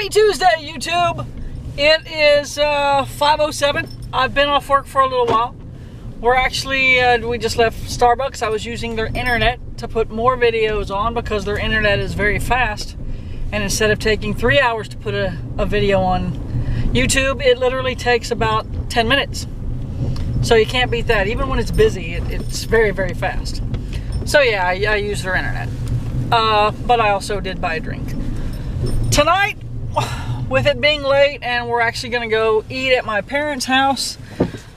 Happy Tuesday, YouTube! It is 5:07. I've been off work for a little while. We're actually, we just left Starbucks. I was using their internet to put more videos on because their internet is very fast. And instead of taking 3 hours to put a video on YouTube, it literally takes about 10 minutes. So you can't beat that. Even when it's busy, it's very, very fast. So yeah, I use their internet. But I also did buy a drink. Tonight, with it being late and we're actually going to go eat at my parents' house,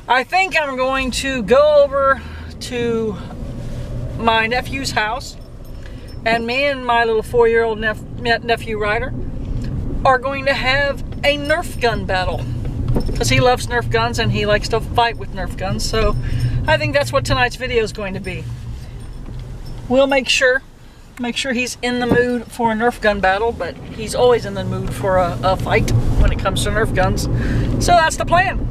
I think I'm going to go over to my nephew's house, and me and my little 4-year-old nephew Ryder are going to have a Nerf gun battle, because he loves Nerf guns and he likes to fight with Nerf guns. So I think that's what tonight's video is going to be. We'll make sure he's in the mood for a Nerf gun battle, but he's always in the mood for a fight when it comes to Nerf guns. So that's the plan.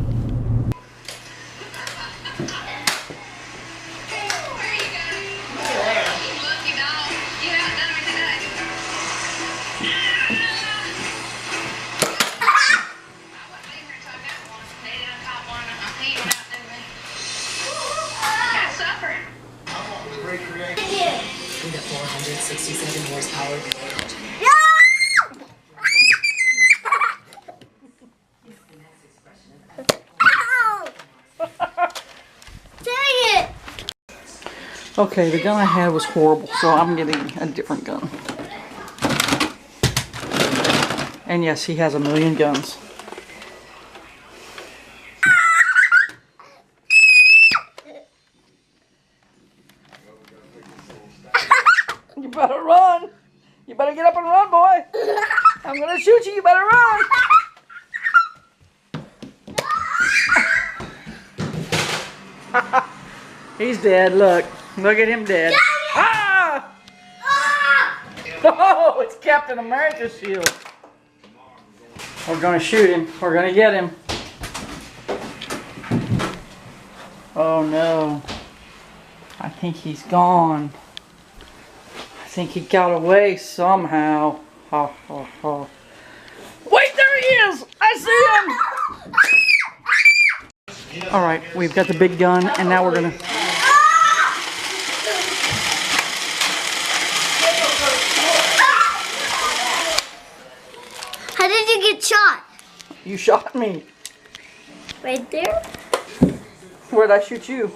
With a 467 horsepower blade. Dang it! Okay, the gun I had was horrible, so I'm getting a different gun. And yes, he has a million guns. You better run! You better get up and run, boy! I'm gonna shoot you, you better run! He's dead, look. Look at him dead. Ah! Oh, it's Captain America's shield. We're gonna shoot him. We're gonna get him. Oh no. I think he's gone. I think he got away somehow. Ha ha ha. Wait, there he is! I see him! Alright, we've got the big gun, and now we're gonna... How did you get shot? You shot me. Right there? Where'd I shoot you?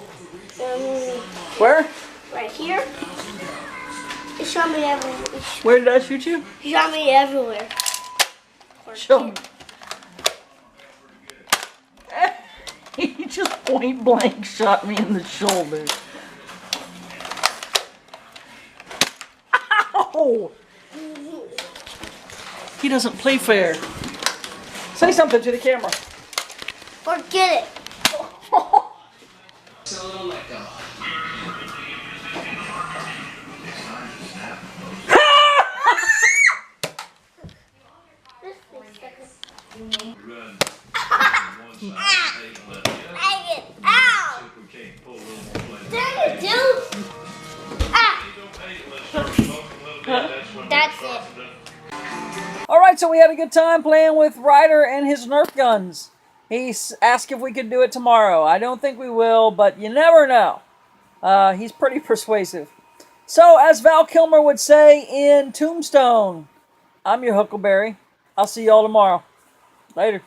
Where? Right here. You shot me everywhere. Where did I shoot you? You shot me everywhere. Show me. He just point blank shot me in the shoulder. Ow! He doesn't play fair. Say something to the camera. Forget it. That's it. Alright, so we had a good time playing with Ryder and his Nerf guns. He asked if we could do it tomorrow. I don't think we will, but you never know. He's pretty persuasive. So, as Val Kilmer would say in Tombstone, I'm your Huckleberry. I'll see y'all tomorrow. Later.